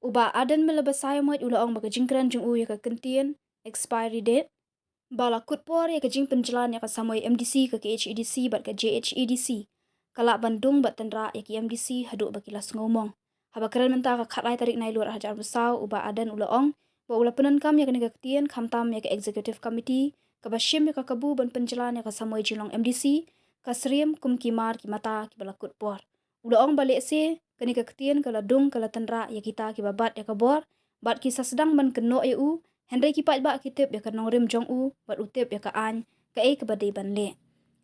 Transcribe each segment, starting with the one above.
Uba adan melabasai moit ulaong baka jingkran jung ya ka kentian expiry date. Bala kutpor ya ka jing penjalan ya ka samoy MDC ka HEDC bat ka JHEDC. Kalak Bandung bat tendra ya ki MDC haduk bakilas ngomong. Haba keren mentah ka khatlai tarik nai luar hajar besau uba adan ulaong. Ba ula penan kam ya ka nega ketian kamtam ya ka executive committee. Ka basyim ya ka kabu ban penjalan ya ka samoy jilong MDC. Ka seriam kum kimar ki mata ki bala kutpor. Ulaong balik se kani ka ketian kala dung kala tendra ya kita ki babat ya ka bor. Bat kisah sedang ban keno EU. Hendai kipat ba kitip ya ka nongrim jong u bat utip ya ka an ka ke badai ban le.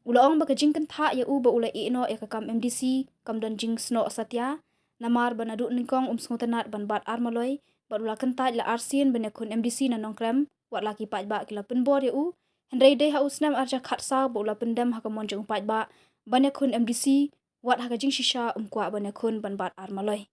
Ulaong ba ka jingkan tha ya u ba ula ino ya ka kam MDC kam dan jing sno satya namar ban adu ningkong sngotanat ban bat armaloy bat ula kentat la arsian ban yakun MDC na nongkrem wat laki pat ba kila penbor ya u. Hendai dei ha usnam arja khatsa ba ula pendam ha ka monjong pat ba ban yakun MDC wat ha ka jing shisha kwa ban yakun ban bat armaloy.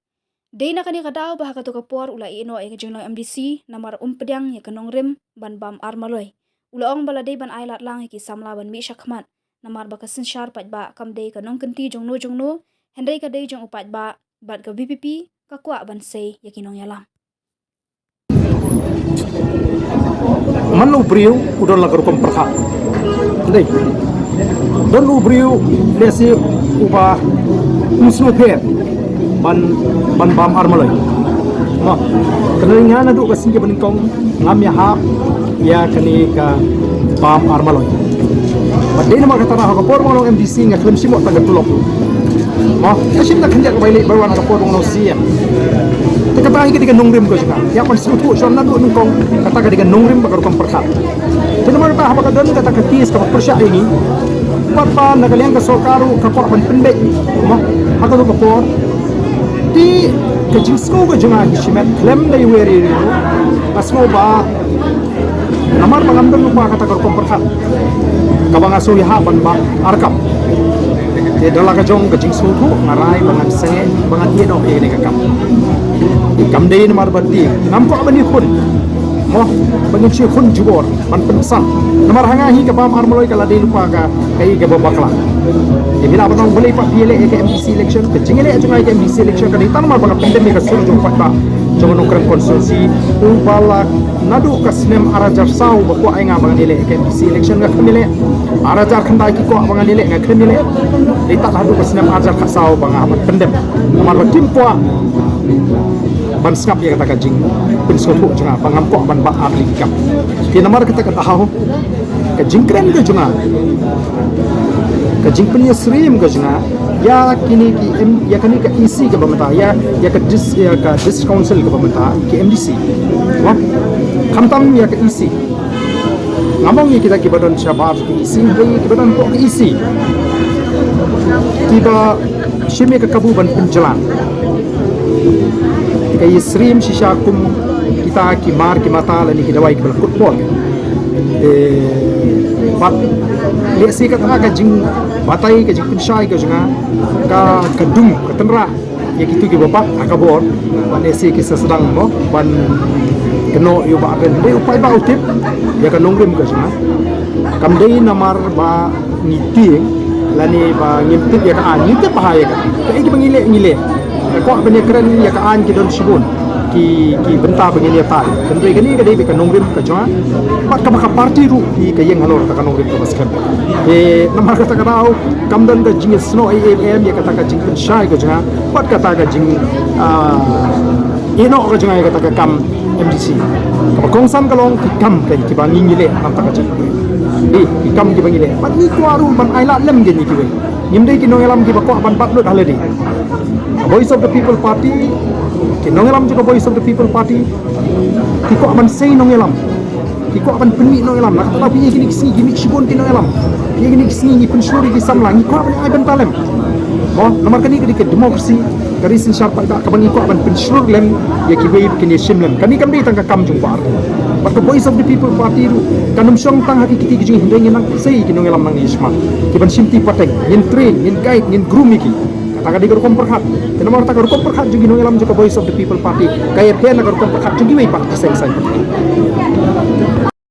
Dei na kani kadau bah ka tukapor ula ino ya jinglo MDC namar pedang ya kanong rim ban bam armaloy. Ulaong bala dei ban ailat lang ki samla ban mi syakmat namar baka sinsyar pat ba kam dei kanong kenti jongno hendai ka dei jong upat ba bat ka VPP ka kwa ban sei ya kinong yalam. Manu brio udah lagar kom perha. Dei. Don brio lesi uba musnu pet. ban bam armaloi no kenanya na du kasing ke beningkong ngam ya hap ya kani ka bam armaloi badai nama kata ha ka por mo MDC nga klem simo taga tulok mo kasim na kanja ka bailay barwan ka por mo siya te kata hi ketika nongrim ko juga ya pan sutu so na du ningkong kata ketika nongrim bakar kom perkhat te nama kata ha ka don kata ka kis ka persya ini papa nagaliang ka sokaru ka por pan pendek mo ha ka do ka por di kecil semua jangan kismet klaim dari weri itu asmo ba namar pangamdan lupa kata kerkom perkat kabang asu ya ban ba arkam dia dalam kajong kecil semua ngarai bangan senge bangan dia dong ini kam dei namar bati nampak bani pun mo bangin si khun jubor ban pensan namar hangahi ka bam armoloi kala dei lupa ka kai ke babakla ya bila abang boleh pak pilih ke MDC election ke jingile ajungai ke MDC election kan hitam mal bang pandemi ka sul jong pak jong nongkrem konsulsi ubala nadu ka snem arajar sau bakwa ai nga bang nile ke MDC election ga kemile arajar khandai ki ko bang nile nga kemile dita ladu ka snem arajar ka sau bang amat pendem mal timpwa ban skap ya kata kajing pensotu junga pangamko ban ba atli kap ti namar kita kata haho kajing keren ke junga kajing punya serim ke junga ya kini ki ya kini ke isi ke pemerintah ya ke dis council ke pemerintah ke MDC wah kamtam ya ke isi ngomong ya kita kibadan syabab ke isi kibadan kok ke isi tiba shime ke kabuban penjalan kay srim shisha kum kita kimar ki mata lani hidawai ki balkut pol bat lesi kata ka jing batai ka jing pinshai ka junga ka kadung ka tenra ya gitu ki bapak akabor ban lesi ki sedang mo ban keno yo ba ben be upai ba utip ya ka nongrim ka junga kam dei namar ba ngiti lani ba ngintip ya ka ngintip bahaya ka ki bangile kok banyak keren ya kaan ki don sibun ki benta begini ta tentu gani ka dei ka nongrim ka jwa pat ka maka party ru ki ka yeng halor ka nongrim ka baskan namar kata karau kam dan ka jing sno IAM ya kata ka jing shai ka jwa pat kata ka jing ino ka jwa ya kata ka kam MDC ka kongsan kalong ki kam ka ki bangi ngile nam ta ka jing ki kam ki bangile pat ni tuaru ban aila lem geni ki we nimdei ki nongelam ki bakwa ban patlut haledi Voice of the People Party kinongelam juga Voice of the People Party kiko aman say nongelam kiko aman peni nongelam nak tapi gini kisni gini sibon kinongelam gini kisni ni pensyuri di samlang kiko aman ai bentalem oh nomor kani ke demokrasi dari sin syarpa ka kabang kiko aman pensyur lem ya kiwe kini shimlem kani kam di tangka kam jumpa but the Voice of the People Party kanum syong tang haki kiti gijing hindeng nang say kinongelam nang isma kiban simti pateng yin train yin guide yin groom iki taka di gorkom perhat kenapa taka gorkom perhat juga nongelam juga Voice of the People Party kaya pia na gorkom perhat juga wei pak kiseng sai